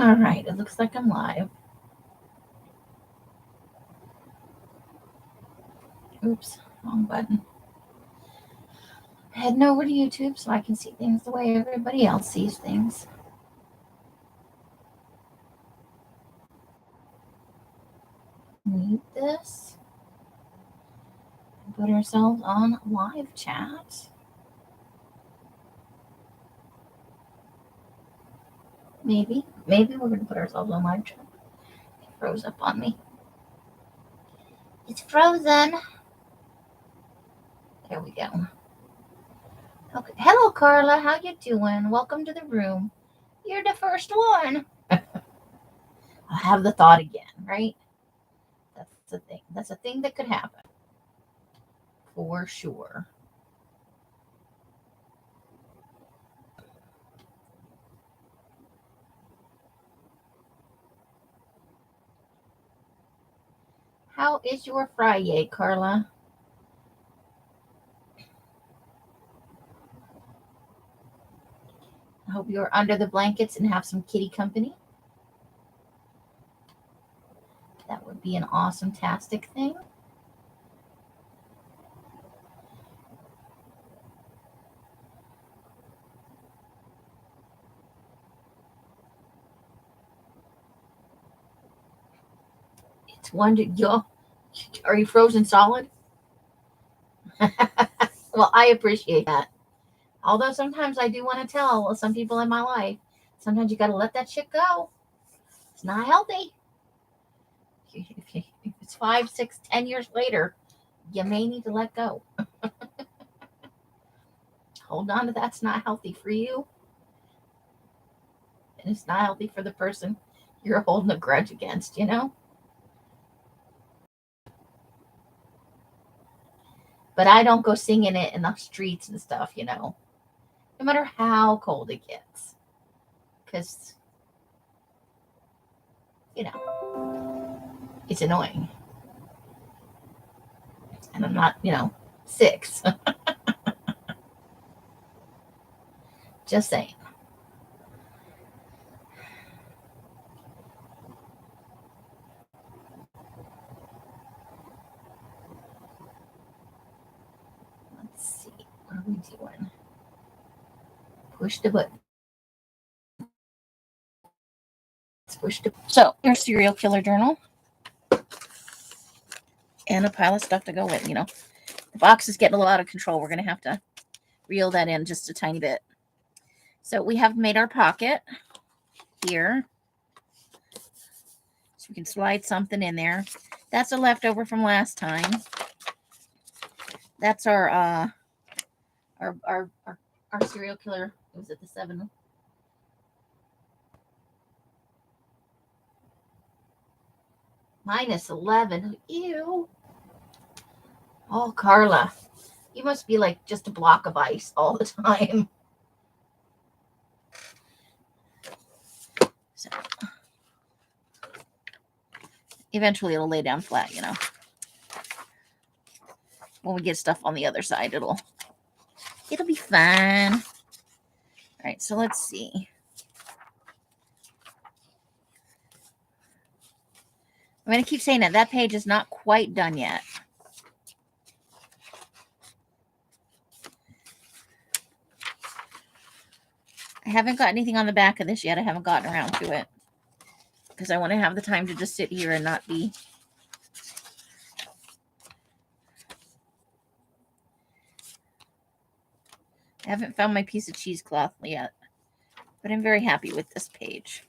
All right, it looks like I'm live. Oops, wrong button. Heading over to YouTube so I can see things the way everybody else sees things. Mute this. Put ourselves on live chat. Maybe we're going to put ourselves on live chat. It froze up on me. It's frozen. There we go. Okay. Hello, Carla. How you doing? Welcome to the room. You're the first one. I'll have the thought again, right? That's the thing. That's a thing that could happen. For sure. How is your Fri-Yay, Carla? I hope you're under the blankets and have some kitty company. That would be an awesome-tastic thing. It's wonderful. Are you frozen solid? Well, I appreciate that. Although sometimes I do want to tell some people in my life, sometimes you got to let that shit go. It's not healthy. If it's 5, 6, 10 years later, you may need to let go. Hold on to that's not healthy for you. And it's not healthy for the person you're holding a grudge against, you know? But I don't go singing it in the streets and stuff, you know, no matter how cold it gets. Because, you know, it's annoying. And I'm not, 6. Just saying. Let's see. What are we doing? Push the button. So, here's Serial Killer Journal. And a pile of stuff to go with, you know. The box is getting a little out of control. We're going to have to reel that in just a tiny bit. So, we have made our pocket here. So, we can slide something in there. That's a leftover from last time. That's our serial killer. Was it the 7? -11. Ew. Oh, Carla, you must be like just a block of ice all the time. So, eventually it'll lay down flat, you know. When we get stuff on the other side, it'll be fine. All right, so let's see. I'm going to keep saying that page is not quite done yet. I haven't got anything on the back of this yet. I haven't gotten around to it because I want to have the time to just sit here and not be. I haven't found my piece of cheesecloth yet, but I'm very happy with this page.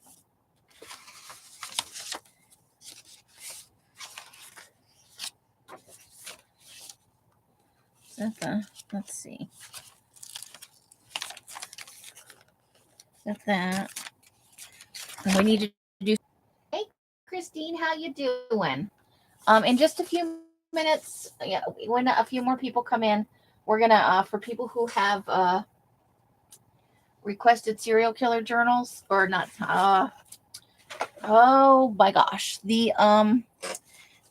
Let's see. That. And we need to do. Hey, Christine, how you doing? In just a few minutes, when a few more people come in, we're gonna for people who have requested serial killer journals or not. Oh my gosh, the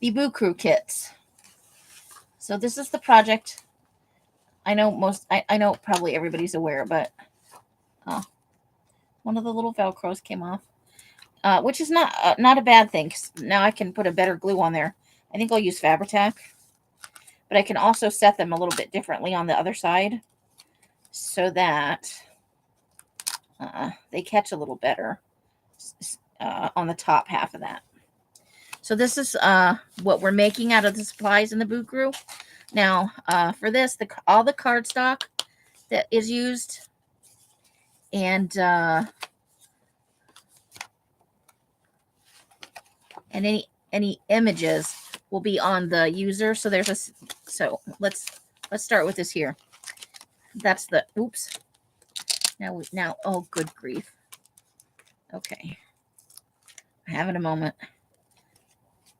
Boo Crew kits. So this is the project. I know I know probably everybody's aware, but one of the little Velcros came off. which is not a bad thing. 'Cause now I can put a better glue on there. I think I'll use Fabri-Tac, but I can also set them a little bit differently on the other side so that they catch a little better on the top half of that. So this is what we're making out of the supplies in the buku. Now, for this, all the cardstock that is used and any images will be on the user. So let's start with this here. That's the oops. Now oh good grief. Okay. Having a moment.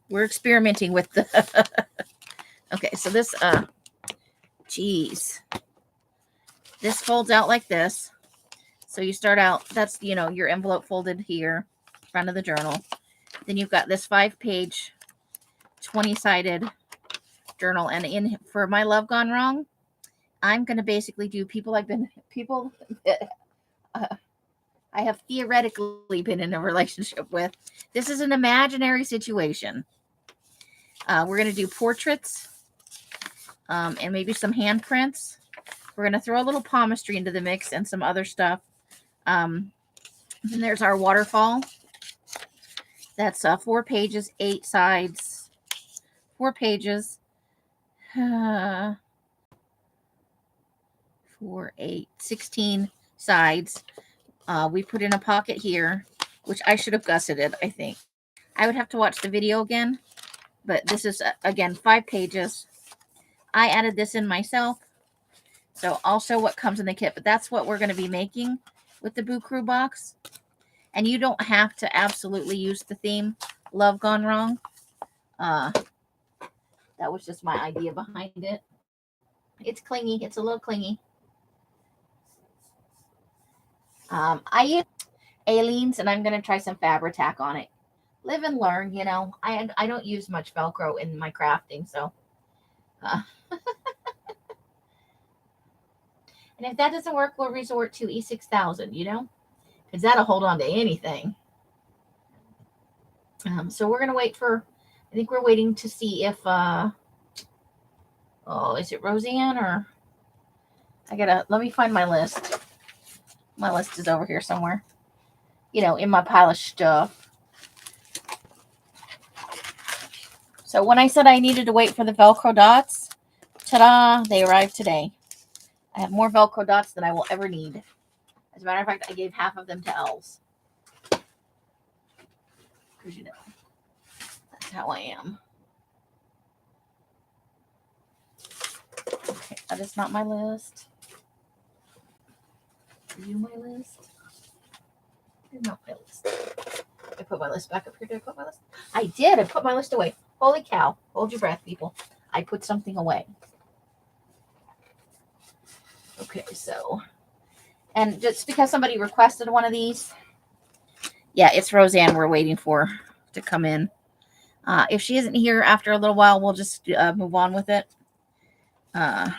We're experimenting with the okay, so this geez. This folds out like this. So you start out, that's your envelope folded here, front of the journal. Then you've got this 5-page, 20-sided journal. And for my Love Gone Wrong, I'm going to basically do people that I have theoretically been in a relationship with. This is an imaginary situation. We're going to do portraits and maybe some handprints. We're going to throw a little palmistry into the mix and some other stuff. Then there's our waterfall. That's 4 pages, 8 sides, 4 pages, 4, 8, 16 sides. We put in a pocket here, which I should have gusseted, I think. I would have to watch the video again, but this is, again, 5 pages. I added this in myself, so I'll show what comes in the kit, but that's what we're going to be making with the buku box. And you don't have to absolutely use the theme Love Gone Wrong. That was just my idea behind it. It's clingy. It's a little clingy. I use Aleene's, and I'm going to try some Fabri-Tac on it. Live and learn, I don't use much Velcro in my crafting, so. And if that doesn't work, we'll resort to E6000, because that'll hold on to anything. So we're going to wait for, I think we're waiting to see if, is it Roseanne or, let me find my list. My list is over here somewhere, in my pile of stuff. So when I said I needed to wait for the Velcro dots, ta-da, they arrived today. I have more Velcro dots than I will ever need. As a matter of fact, I gave half of them to elves. Because, that's how I am. Okay, that is not my list. Are you my list? You're not my list. I put my list back up here. Did I put my list? I did. I put my list away. Holy cow. Hold your breath, people. I put something away. Okay, so. And just because somebody requested one of these. Yeah, it's Roseanne we're waiting for to come in. If she isn't here after a little while, we'll just move on with it. I'll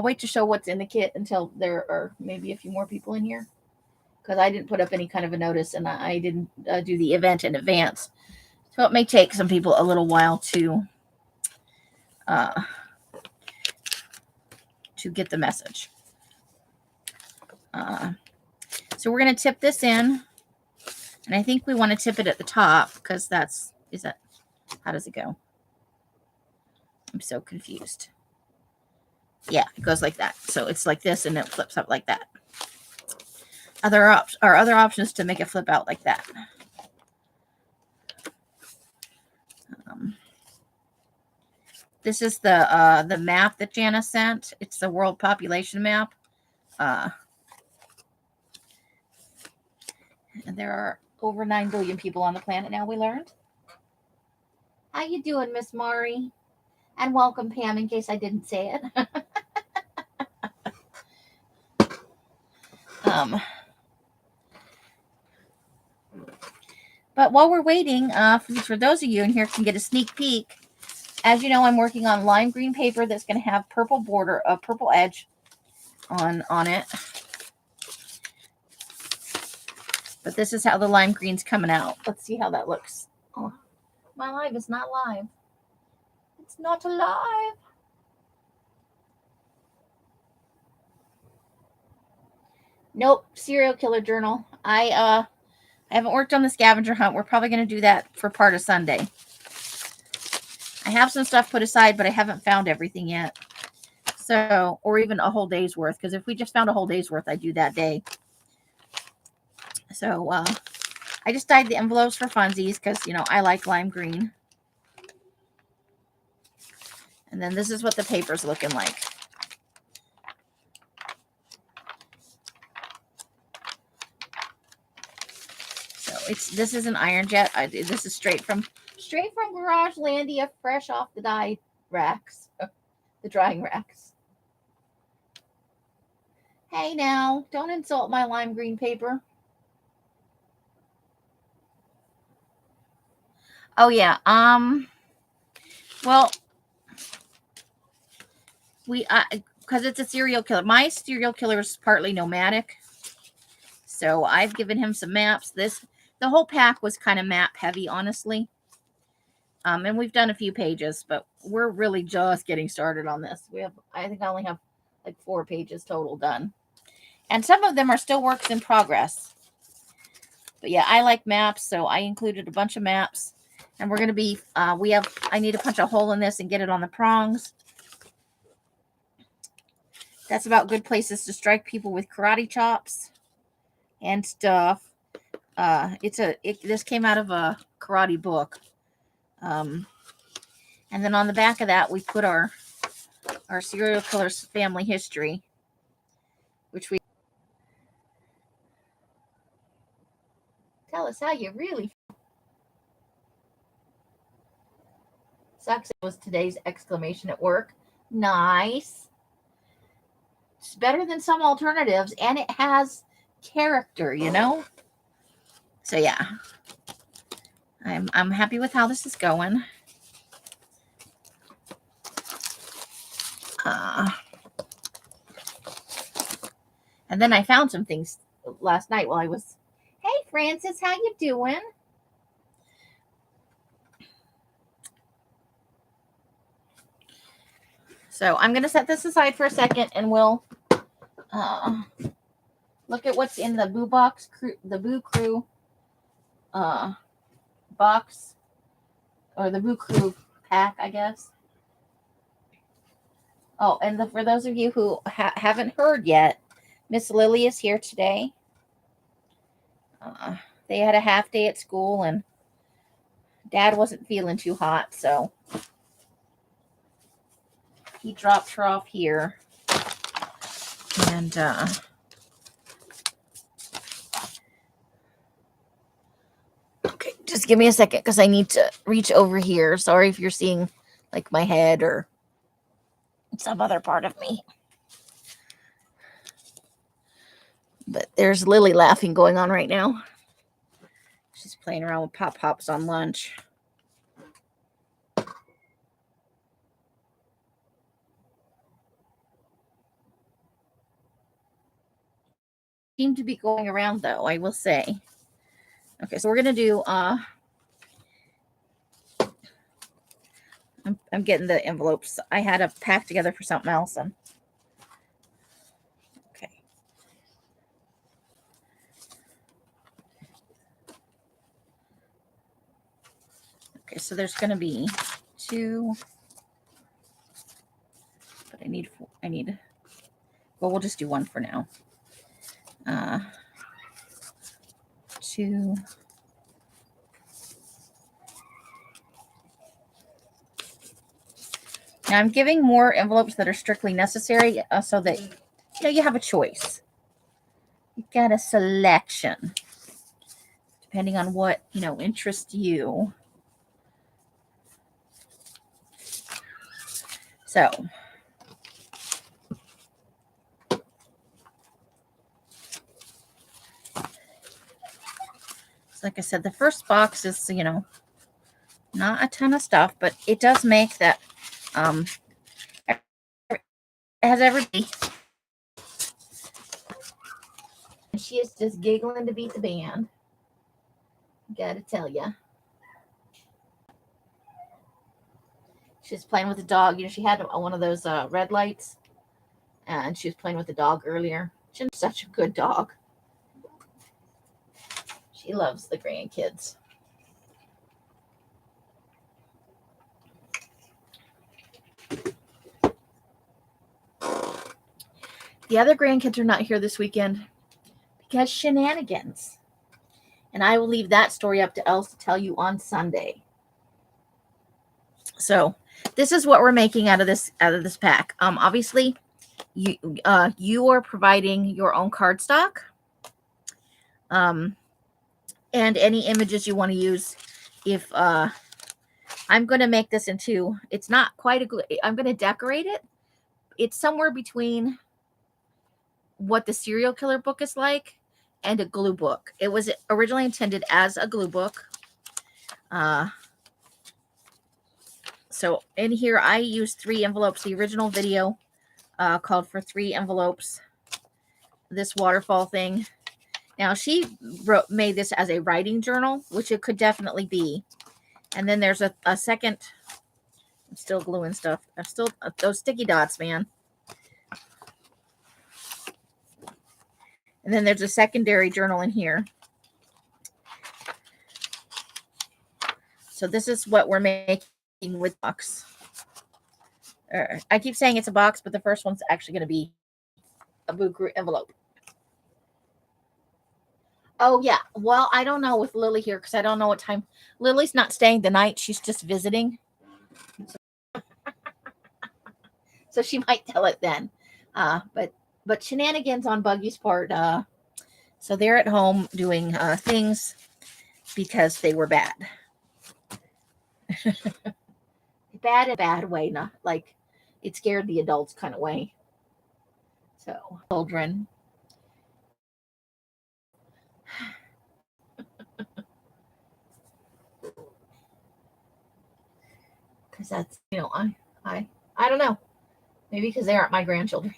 wait to show what's in the kit until there are maybe a few more people in here. Because I didn't put up any kind of a notice, and I didn't do the event in advance. So it may take some people a little while to get the message. So we're going to tip this in. And I think we want to tip it at the top because how does it go? I'm so confused. Yeah, it goes like that. So it's like this and it flips up like that. Other options to make it flip out like that. This is the map that Jana sent. It's the world population map. And there are over 9 billion people on the planet now, we learned. How you doing, Miss Mari? And welcome, Pam, in case I didn't say it. But while we're waiting, for those of you in here can get a sneak peek. As you know, I'm working on lime green paper that's going to have purple border, a purple edge on it. But this is how the lime green's coming out. Let's see how that looks. Oh, my live is not live. It's not alive. Nope, serial killer journal. I haven't worked on the scavenger hunt. We're probably going to do that for part of Sunday. I have some stuff put aside, but I haven't found everything yet. So, or even a whole day's worth, because if we just found a whole day's worth, I'd do that day. So, I just dyed the envelopes for funsies because, you know, I like lime green. And then this is what the paper's looking like. So this is an iron jet. This is straight from Garage Landia, fresh off the dye racks, the drying racks. Hey now, don't insult my lime green paper. Oh yeah, well, because it's a serial killer. My serial killer is partly nomadic, so I've given him some maps. The whole pack was kind of map heavy, honestly. And we've done a few pages, but we're really just getting started on this. I think I only have like 4 pages total done. And some of them are still works in progress. But yeah, I like maps, so I included a bunch of maps. And we're going to be, I need to punch a hole in this and get it on the prongs. That's about good places to strike people with karate chops and stuff. This came out of a karate book. And then on the back of that, we put our serial killer's family history, which we tell us how you really sucks. It was today's exclamation at work. Nice. It's better than some alternatives, and it has character, you know. So yeah, I'm happy with how this is going. And then I found some things last night while I was. Hey Francis, how you doing? So I'm going to set this aside for a second, and we'll look at what's in the Boo Box, the Boo Crew box, or the Boo Crew pack, I guess. Oh, and for those of you who haven't heard yet, Miss Lily is here today. They had a half day at school, and Dad wasn't feeling too hot, so he dropped her off here. And okay, just give me a second because I need to reach over here. Sorry if you're seeing like my head or some other part of me. But there's Lily laughing going on right now. She's playing around with Pop Pops on lunch. Seem to be going around though, I will say. Okay, so we're gonna do I'm getting the envelopes. I had a pack together for something else, and okay. Okay, so there's gonna be 2, but I need well, we'll just do 1 for now. 2. Now I'm giving more envelopes that are strictly necessary so that you have a choice. You've got a selection depending on what interests you. So like I said, the first box is not a ton of stuff, but it does make that it has everybody. She is just giggling to beat the band. Gotta tell ya. She's playing with the dog. She had one of those red lights, and she was playing with the dog earlier. She's such a good dog. She loves the grandkids. The other grandkids are not here this weekend because shenanigans. And I will leave that story up to Els to tell you on Sunday. So this is what we're making out of this pack. Obviously, you are providing your own cardstock. And any images you want to use. If I'm going to make this into, it's not quite I'm going to decorate it. It's somewhere between what the serial killer book is like and a glue book. It was originally intended as a glue book. So in here, I used 3 envelopes. The original video called for 3 envelopes. This waterfall thing. Now, she made this as a writing journal, which it could definitely be. And then there's a second. I'm still gluing stuff. I'm still, those sticky dots, man. And then there's a secondary journal in here. So this is what we're making with box. I keep saying it's a box, but the first one's actually going to be a buku envelope. Oh, yeah. Well, I don't know with Lily here because I don't know what time. Lily's not staying the night. She's just visiting. So she might tell it then. But shenanigans on Buggy's part. So they're at home doing things because they were bad. Bad in a bad way, not like it scared the adults kind of way. So, children. Because that's, I don't know. Maybe because they aren't my grandchildren.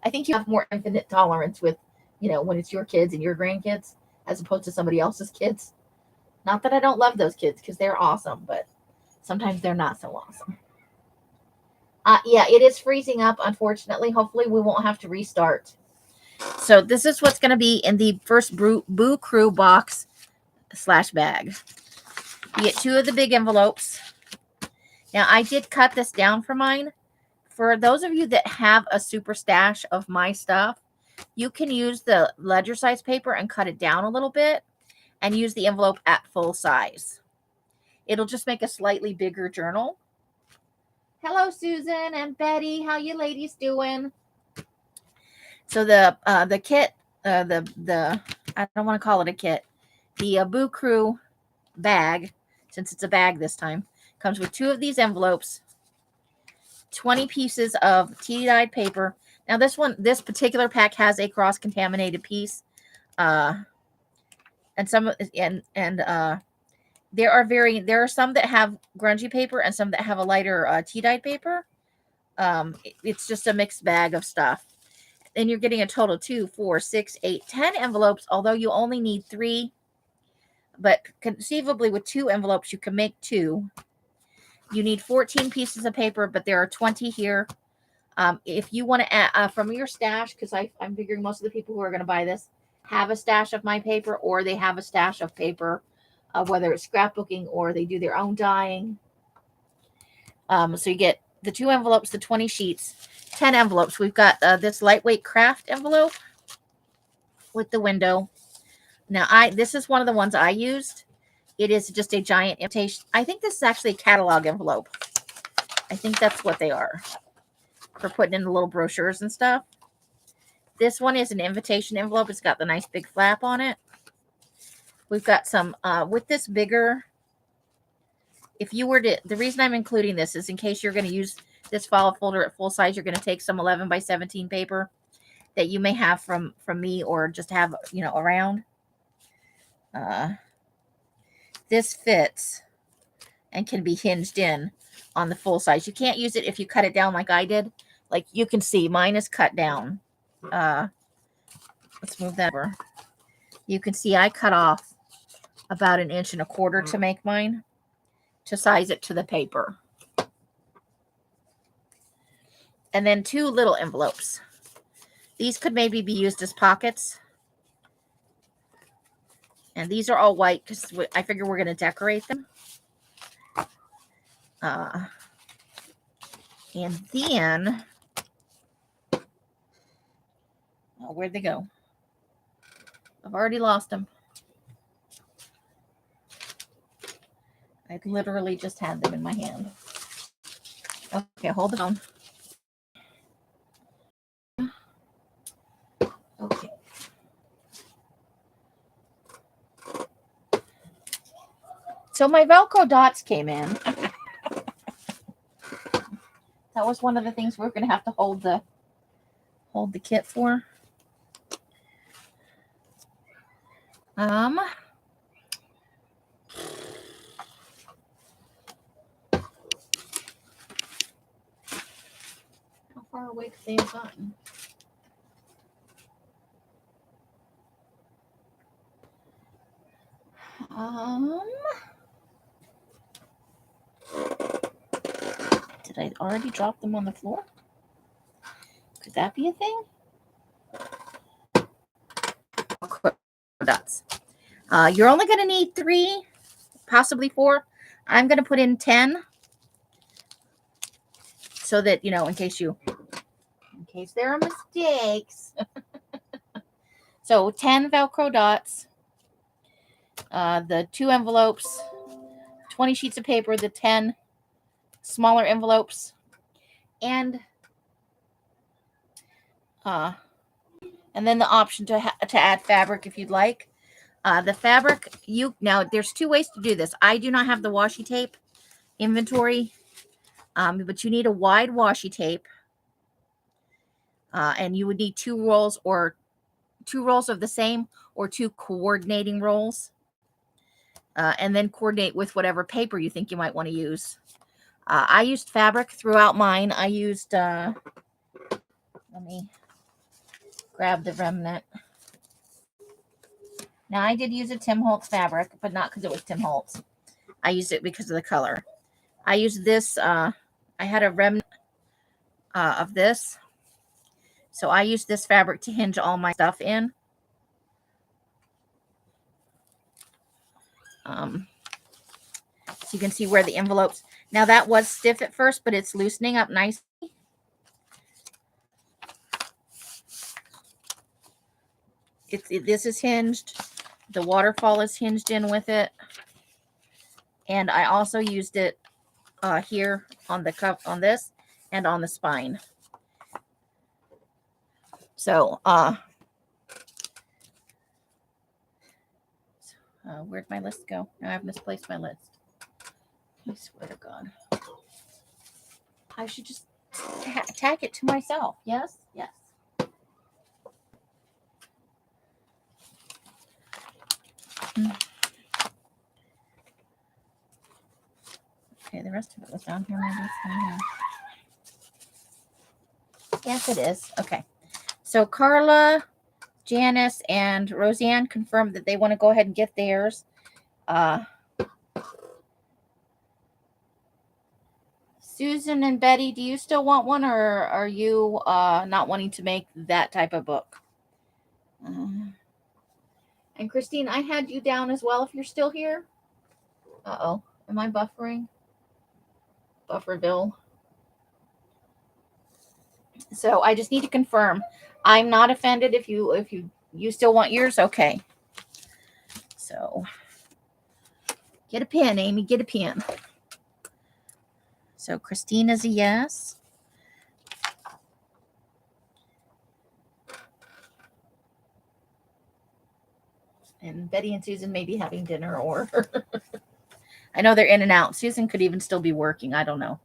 I think you have more infinite tolerance with, when it's your kids and your grandkids as opposed to somebody else's kids. Not that I don't love those kids because they're awesome, but sometimes they're not so awesome. Yeah, it is freezing up, unfortunately. Hopefully we won't have to restart. So this is what's going to be in the first Boo Crew box / bag. You get 2 of the big envelopes. Now, I did cut this down for mine. For those of you that have a super stash of my stuff, you can use the ledger size paper and cut it down a little bit and use the envelope at full size. It'll just make a slightly bigger journal. Hello, Susan and Betty. How you ladies doing? So the kit, the I don't want to call it a kit. The Boo Crew bag, since it's a bag this time, comes with 2 of these envelopes, 20 pieces of tea-dyed paper. Now this particular pack has a cross-contaminated piece, and there are some that have grungy paper and some that have a lighter tea-dyed paper. It's just a mixed bag of stuff. And you're getting a total of 2, 4, 6, 8, 10 envelopes, although you only need 3. But conceivably with 2 envelopes, you can make 2. You need 14 pieces of paper, but there are 20 here. If you want to add from your stash, because I'm figuring most of the people who are going to buy this have a stash of my paper, or they have a stash of paper, whether it's scrapbooking or they do their own dyeing. So you get the 2 envelopes, the 20 sheets, 10 envelopes. We've got this lightweight craft envelope with the window. Now, this is one of the ones I used. It is just a giant invitation. I think this is actually a catalog envelope. I think that's what they are for putting in the little brochures and stuff. This one is an invitation envelope. It's got the nice big flap on it. We've got some, with this bigger, if you were to, the reason I'm including this is in case you're going to use this file folder at full size, you're going to take some 11 by 17 paper that you may have from me or just have, around. This fits and can be hinged in on the full size. You can't use it if you cut it down like I did. Like you can see, mine is cut down. Let's move that over. You can see I cut off about 1.25 inches to make mine, to size it to the paper. And then 2 little envelopes. These could maybe be used as pockets. And these are all white because I figure we're going to decorate them. And then, oh, where'd they go? I've already lost them. I literally just had them in my hand. Okay, hold it on. Okay. So my Velcro dots came in. That was one of the things we're going to have to hold the kit for. How far away could they have gotten? Did I already drop them on the floor? Could that be a thing? Dots. You're only going to need 3, possibly 4. I'm going to put in 10 so that, you know, in case there are mistakes. So 10 Velcro dots, the 2 envelopes, 20 sheets of paper, the 10 smaller envelopes, and then the option to add fabric if you'd like. The fabric, now there's 2 ways to do this. I do not have the washi tape inventory, but you need a wide washi tape, and you would need 2 rolls of the same, or 2 coordinating rolls, and then coordinate with whatever paper you think you might want to use. I used fabric throughout mine. I used, let me grab the remnant. Now, I did use a Tim Holtz fabric, but not because it was Tim Holtz. I used it because of the color. I used this, I had a remnant of this. So I used this fabric to hinge all my stuff in. So you can see where the envelopes. Now that was stiff at first, but it's loosening up nicely. This is hinged. The waterfall is hinged in with it. And I also used it here on the cup, on this, and on the spine. So, where'd my list go? Now I've misplaced my list. I swear to God. I should just tag it to myself. Yes? Yes. Okay, the rest of it was down here. Maybe it's down here. Yes, it is. Okay. So Carla, Janice, and Roseanne confirmed that they want to go ahead and get theirs. Susan and Betty, do you still want one, or are you not wanting to make that type of book? And Christine, I had you down as well if you're still here. Uh-oh. Am I buffering? Bufferville. So I just need to confirm. I'm not offended if you still want yours. Okay. So get a pen, Amy. Get a pen. So Christina's a yes. And Betty and Susan may be having dinner, or I know they're in and out. Susan could even still be working. I don't know.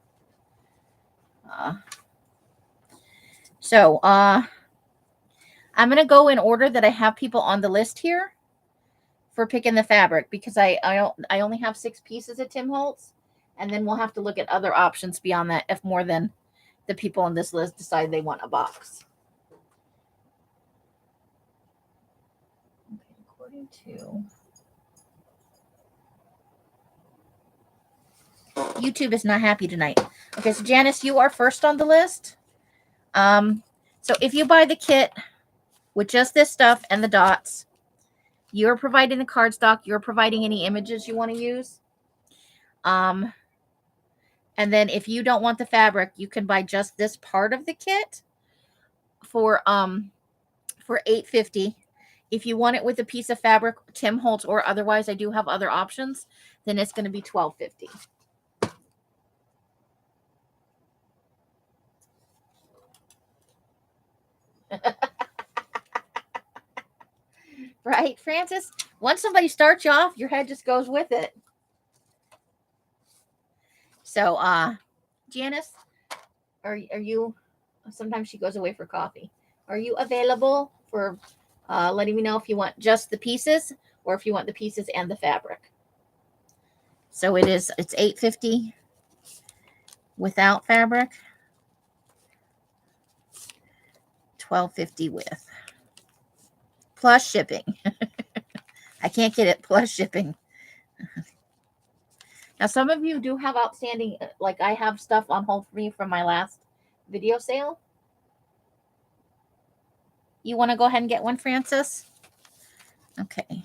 So I'm going to go in order that I have people on the list here for picking the fabric, because I only have 6 pieces at Tim Holtz, and then we'll have to look at other options beyond that if more than the people on this list decide they want a box. Okay, going to. YouTube is not happy tonight. Okay, so Janice, you are first on the list. So if you buy the kit with just this stuff and the dots, you're providing the cardstock, you're providing any images you want to use. And then if you don't want the fabric, you can buy just this part of the kit for $8.50. If you want it with a piece of fabric, Tim Holtz, or otherwise, I do have other options, then it's going to be $12.50. Right, Francis? Once somebody starts you off, your head just goes with it. So, Janice, are you, sometimes she goes away for coffee. Are you available for letting me know if you want just the pieces or if you want the pieces and the fabric? So it's $8.50 without fabric, $12.50 with. Plus shipping. I can't get it plus shipping. Now, some of you do have outstanding, like I have stuff on hold for me from my last video sale. You want to go ahead and get one, Francis? Okay.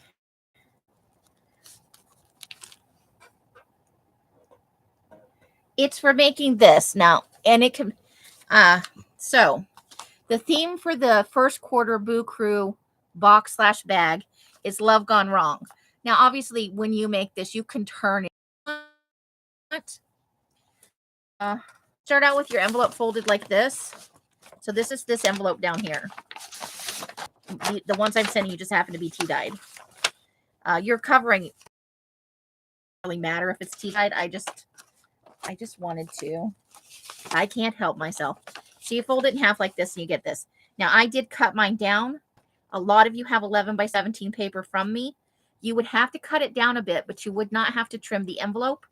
It's for making this now, and it can, so the theme for the first quarter Boo Crew box/bag is Love Gone Wrong. Now, obviously, when you make this, you can turn it. Start out with your envelope folded like this. So this is this envelope down here. The ones I'm sending you just happen to be tea-dyed. You're covering, really matter if it's tea-dyed. I just wanted to. I can't help myself. So you fold it in half like this and you get this. Now I did cut mine down. A lot of you have 11 by 17 paper from me. You would have to cut it down a bit, but you would not have to trim the envelope.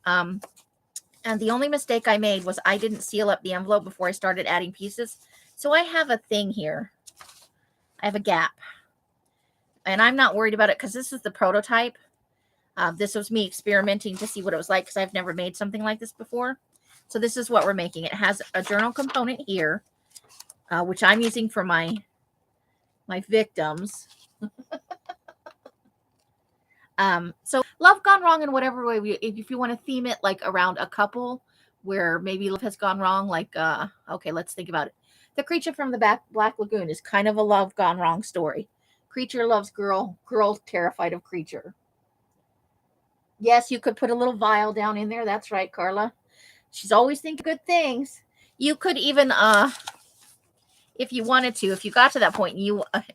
And the only mistake I made was I didn't seal up the envelope before I started adding pieces. So I have a thing here. I have a gap. And I'm not worried about it because this is the prototype. This was me experimenting to see what it was like because I've never made something like this before. So this is what we're making. It has a journal component here, which I'm using for my victims. So love gone wrong in whatever way. If you want to theme it like around a couple where maybe love has gone wrong, like, okay, let's think about it. The Creature from the Black Lagoon is kind of a love gone wrong story. Creature loves girl, girl terrified of creature. Yes, you could put a little vial down in there. That's right, Carla. She's always thinking good things. You could even, if you wanted to, if you got to that point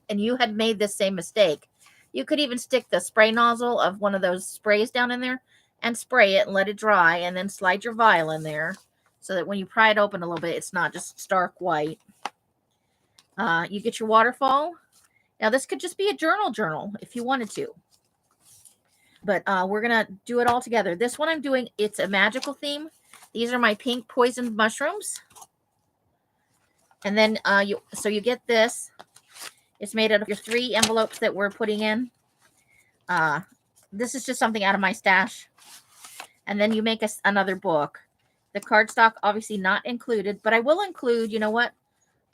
and you had made this same mistake, you could even stick the spray nozzle of one of those sprays down in there and spray it and let it dry and then slide your vial in there so that when you pry it open a little bit, it's not just stark white. You get your waterfall. Now, this could just be a journal if you wanted to. But we're going to do it all together. This one I'm doing, it's a magical theme. These are my pink poisoned mushrooms. And then you get this. It's made out of your 3 envelopes that we're putting in. This is just something out of my stash. And then you make another book. The cardstock, obviously not included, but I will include, you know what?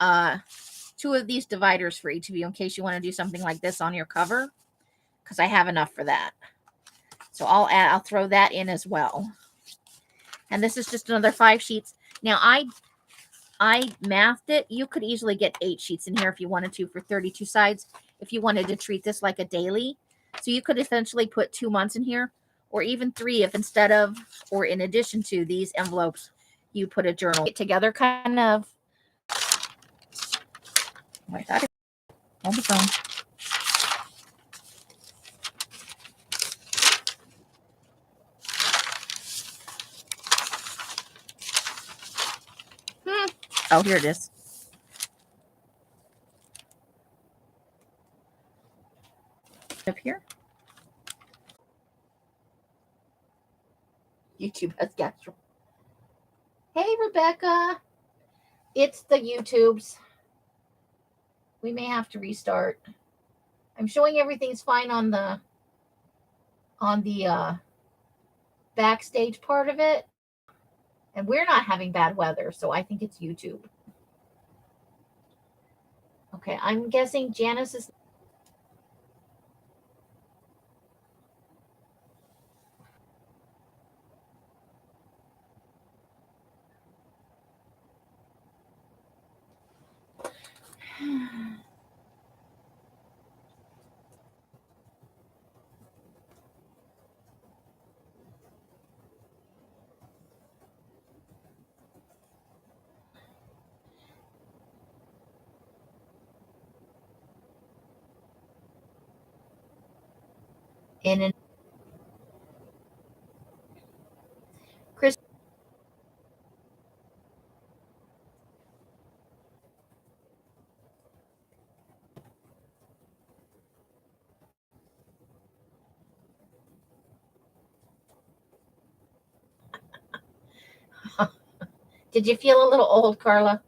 2 of these dividers for each of you in case you want to do something like this on your cover, because I have enough for that. So I'll throw that in as well. And this is just another 5 sheets. Now I mathed it. You could easily get 8 sheets in here if you wanted to for 32 sides. If you wanted to treat this like a daily. So you could essentially put 2 months in here, or even 3 if instead of, or in addition to these envelopes, you put a journal together kind of. Oh, I thought it on the phone. Oh, here it is. Up here. YouTube has gastro. Hey, Rebecca. It's the YouTubes. We may have to restart. I'm showing everything's fine on the backstage part of it. And we're not having bad weather, so I think it's YouTube. Okay, I'm guessing Janice is. In and Chris. Did you feel a little old, Carla?